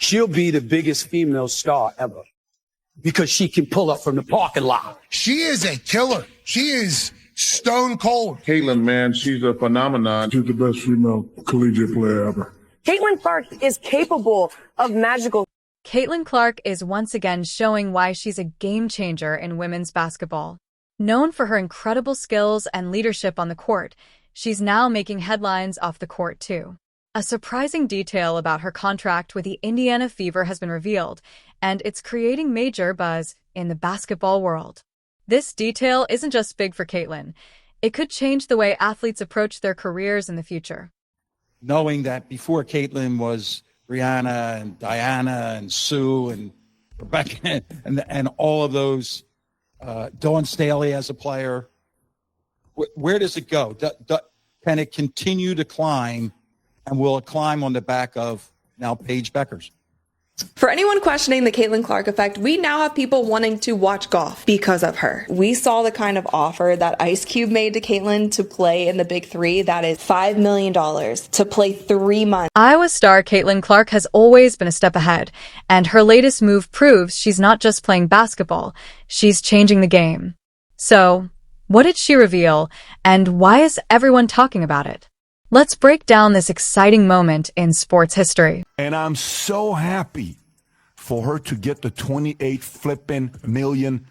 she'll be the biggest female star ever because she can pull up from the parking lot. She is a killer. She is stone cold. Caitlin, man, she's a phenomenon. She's the best female collegiate player ever. Caitlin Clark is capable of magical. Caitlin Clark is once again showing why she's a game changer in women's basketball. Known for her incredible skills and leadership on the court, she's now making headlines off the court too. A surprising detail about her contract with the Indiana Fever has been revealed, and it's creating major buzz in the basketball world. This detail isn't just big for Caitlin. It could change the way athletes approach their careers in the future. Knowing that before Caitlin was Rihanna and Diana and Sue and Rebecca and all of those, Dawn Staley as a player, where does it go? Can it continue to climb, and will it climb on the back of now Paige Beckers? For anyone questioning the Caitlin Clark effect, we now have people wanting to watch golf because of her. We saw the kind of offer that Ice Cube made to Caitlin to play in the Big Three. That is $5 million to play 3 months. Iowa star Caitlin Clark has always been a step ahead, and her latest move proves she's not just playing basketball, she's changing the game. So, what did she reveal, and why is everyone talking about it? Let's break down this exciting moment in sports history. And I'm so happy for her to get the $28 million.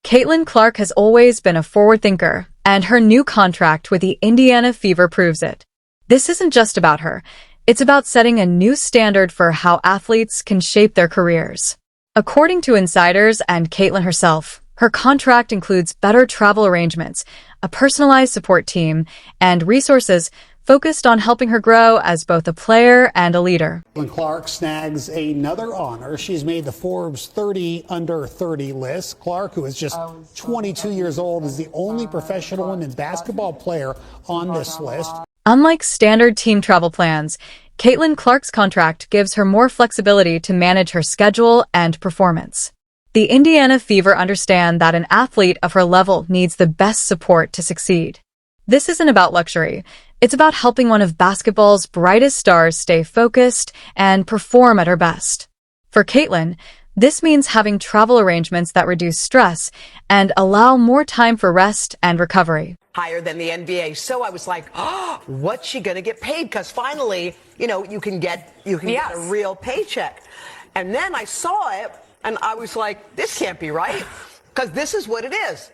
Caitlin Clark has always been a forward thinker, and her new contract with the Indiana Fever proves it. This isn't just about her. It's about setting a new standard for how athletes can shape their careers. According to insiders and Caitlin herself, her contract includes better travel arrangements, a personalized support team, and resources focused on helping her grow as both a player and a leader. Caitlin Clark snags another honor. She's made the Forbes 30 under 30 list. Clark, who is just 22 years old, is the only professional women's basketball player on this list. Unlike standard team travel plans, Caitlin Clark's contract gives her more flexibility to manage her schedule and performance. The Indiana Fever understand that an athlete of her level needs the best support to succeed. This isn't about luxury. It's about helping one of basketball's brightest stars stay focused and perform at her best. For Caitlin, this means having travel arrangements that reduce stress and allow more time for rest and recovery. Higher than the NBA. So I was like, oh, what's she going to get paid? Because finally, you can get a real paycheck. And then I saw it. And I was like, this can't be right, because this is what it is.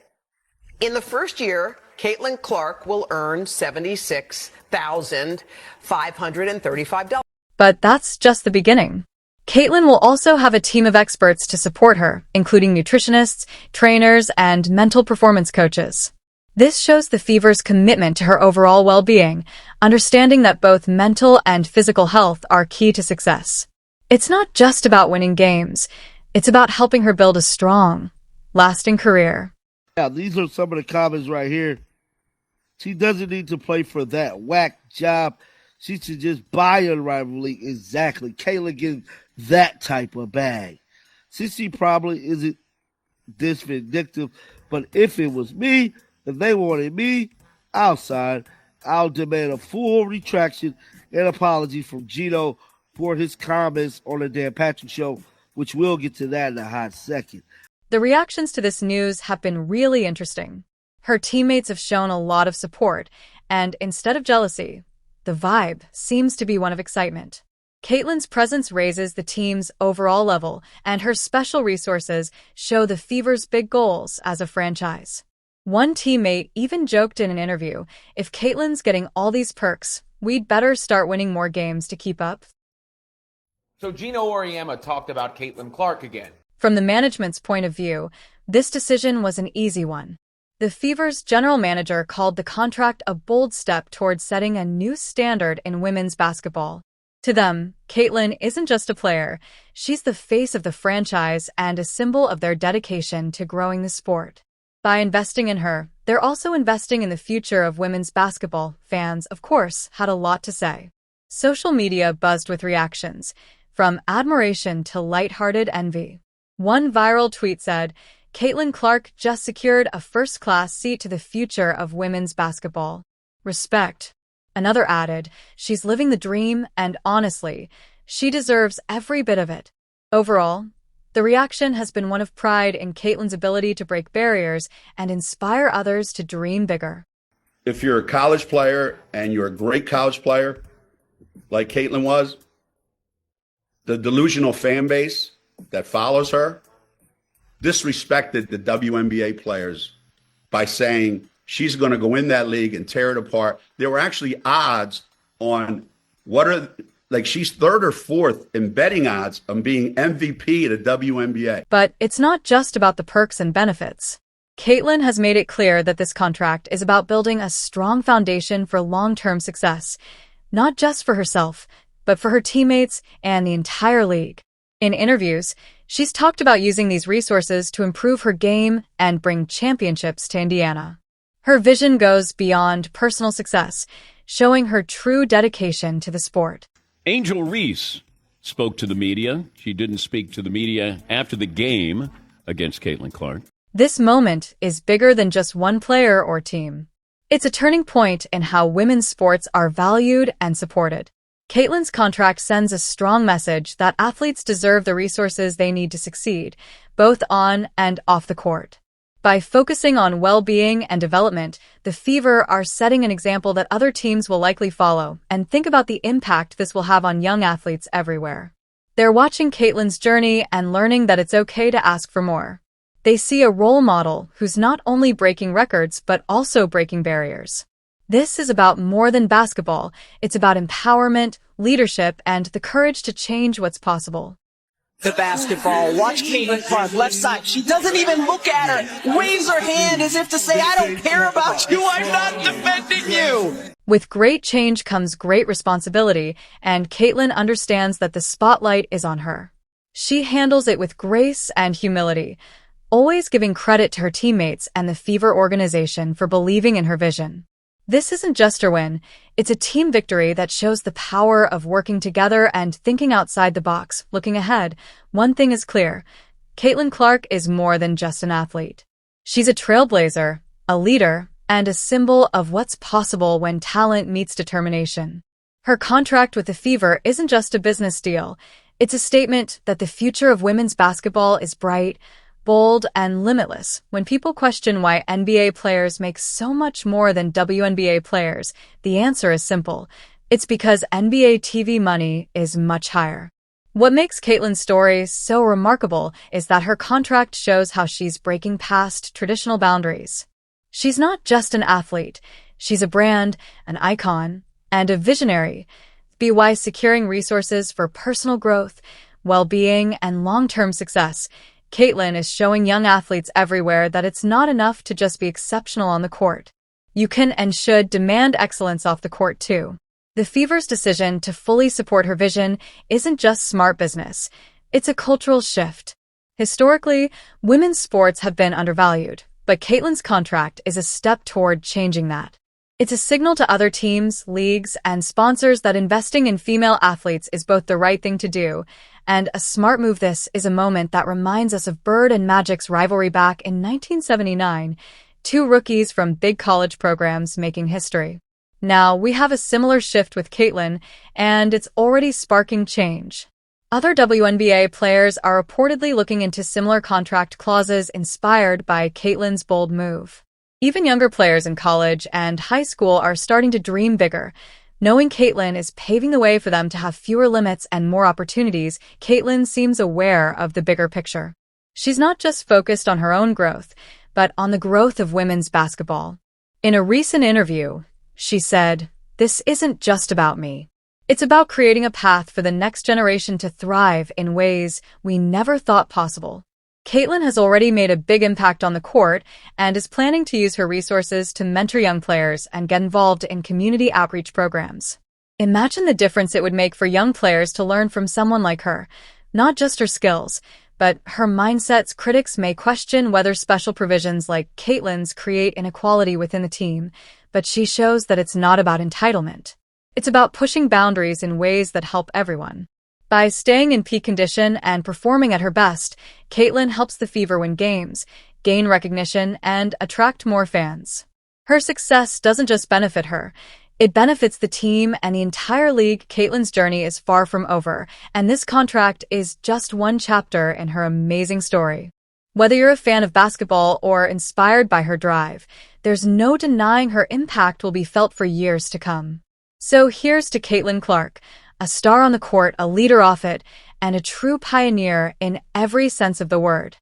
In the first year, Caitlin Clark will earn $76,535. But that's just the beginning. Caitlin will also have a team of experts to support her, including nutritionists, trainers, and mental performance coaches. This shows the Fever's commitment to her overall well-being, understanding that both mental and physical health are key to success. It's not just about winning games. It's about helping her build a strong, lasting career. Yeah, these are some of the comments right here. She doesn't need to play for that whack job. She should just buy a rivalry. Exactly. Kayla gets that type of bag. Sissy probably isn't this vindictive, but if it was me, if they wanted me outside, I'll demand a full retraction and apology from Gino for his comments on the Dan Patrick Show, which we'll get to that in a hot second. The reactions to this news have been really interesting. Her teammates have shown a lot of support, and instead of jealousy, the vibe seems to be one of excitement. Caitlin's presence raises the team's overall level, and her special resources show the Fever's big goals as a franchise. One teammate even joked in an interview, if Caitlin's getting all these perks, we'd better start winning more games to keep up. So Gino Auriemma talked about Caitlin Clark again. From the management's point of view, this decision was an easy one. The Fever's general manager called the contract a bold step towards setting a new standard in women's basketball. To them, Caitlin isn't just a player, she's the face of the franchise and a symbol of their dedication to growing the sport. By investing in her, they're also investing in the future of women's basketball. Fans, of course, had a lot to say. Social media buzzed with reactions, from admiration to lighthearted envy. One viral tweet said, Caitlin Clark just secured a first-class seat to the future of women's basketball. Respect. Another added, she's living the dream, and honestly, She deserves every bit of it. Overall, the reaction has been one of pride in Caitlin's ability to break barriers and inspire others to dream bigger. If you're a college player and you're a great college player, like Caitlin was, the delusional fan base that follows her disrespected the WNBA players by saying she's going to go in that league and tear it apart. There were actually odds on she's third or fourth in betting odds on being MVP at the WNBA. But it's not just about the perks and benefits. Caitlin has made it clear that this contract is about building a strong foundation for long-term success, not just for herself, but for her teammates and the entire league. In interviews, she's talked about using these resources to improve her game and bring championships to Indiana. Her vision goes beyond personal success, showing her true dedication to the sport. Angel Reese spoke to the media. She didn't speak to the media after the game against Caitlin Clark. This moment is bigger than just one player or team. It's a turning point in how women's sports are valued and supported. Caitlin's contract sends a strong message that athletes deserve the resources they need to succeed, both on and off the court. By focusing on well-being and development, the Fever are setting an example that other teams will likely follow, and think about the impact this will have on young athletes everywhere. They're watching Caitlin's journey and learning that it's okay to ask for more. They see a role model who's not only breaking records, but also breaking barriers. This is about more than basketball. It's about empowerment, leadership, and the courage to change what's possible. The basketball. Watch Caitlin Clark, left side. She doesn't even look at her. Waves her hand as if to say, I don't care about you. I'm not defending you. With great change comes great responsibility, and Caitlin understands that the spotlight is on her. She handles it with grace and humility, always giving credit to her teammates and the Fever organization for believing in her vision. This isn't just her win, it's a team victory that shows the power of working together and thinking outside the box. Looking ahead, one thing is clear. Caitlin Clark is more than just an athlete. She's a trailblazer, a leader, and a symbol of what's possible when talent meets determination. Her contract with the Fever isn't just a business deal. It's a statement that the future of women's basketball is bright, bold, and limitless. When people question why NBA players make so much more than WNBA players, the answer is simple. It's because NBA TV money is much higher. What makes Caitlin's story so remarkable is that her contract shows how she's breaking past traditional boundaries. She's not just an athlete. She's a brand, an icon, and a visionary. By securing resources for personal growth, well-being, and long-term success, Caitlin is showing young athletes everywhere that it's not enough to just be exceptional on the court. You can and should demand excellence off the court too. The Fever's decision to fully support her vision isn't just smart business. It's a cultural shift. Historically, women's sports have been undervalued, but Caitlin's contract is a step toward changing that. It's a signal to other teams, leagues, and sponsors that investing in female athletes is both the right thing to do and a smart move. This is a moment that reminds us of Bird and Magic's rivalry back in 1979, two rookies from big college programs making history. Now, we have a similar shift with Caitlin, and it's already sparking change. Other WNBA players are reportedly looking into similar contract clauses inspired by Caitlin's bold move. Even younger players in college and high school are starting to dream bigger. Knowing Caitlin is paving the way for them to have fewer limits and more opportunities, Caitlin seems aware of the bigger picture. She's not just focused on her own growth, but on the growth of women's basketball. In a recent interview, she said, "This isn't just about me. It's about creating a path for the next generation to thrive in ways we never thought possible." Caitlin has already made a big impact on the court and is planning to use her resources to mentor young players and get involved in community outreach programs. Imagine the difference it would make for young players to learn from someone like her, not just her skills, but her mindsets. Critics may question whether special provisions like Caitlin's create inequality within the team, but she shows that it's not about entitlement. It's about pushing boundaries in ways that help everyone. By staying in peak condition and performing at her best, Caitlin helps the Fever win games, gain recognition, and attract more fans. Her success doesn't just benefit her, It benefits the team and the entire league. Caitlyn's journey is far from over, and this contract is just one chapter in her amazing story. Whether you're a fan of basketball or inspired by her drive, there's no denying her impact will be felt for years to come. So here's to Caitlin Clark, a star on the court, a leader off it, and a true pioneer in every sense of the word.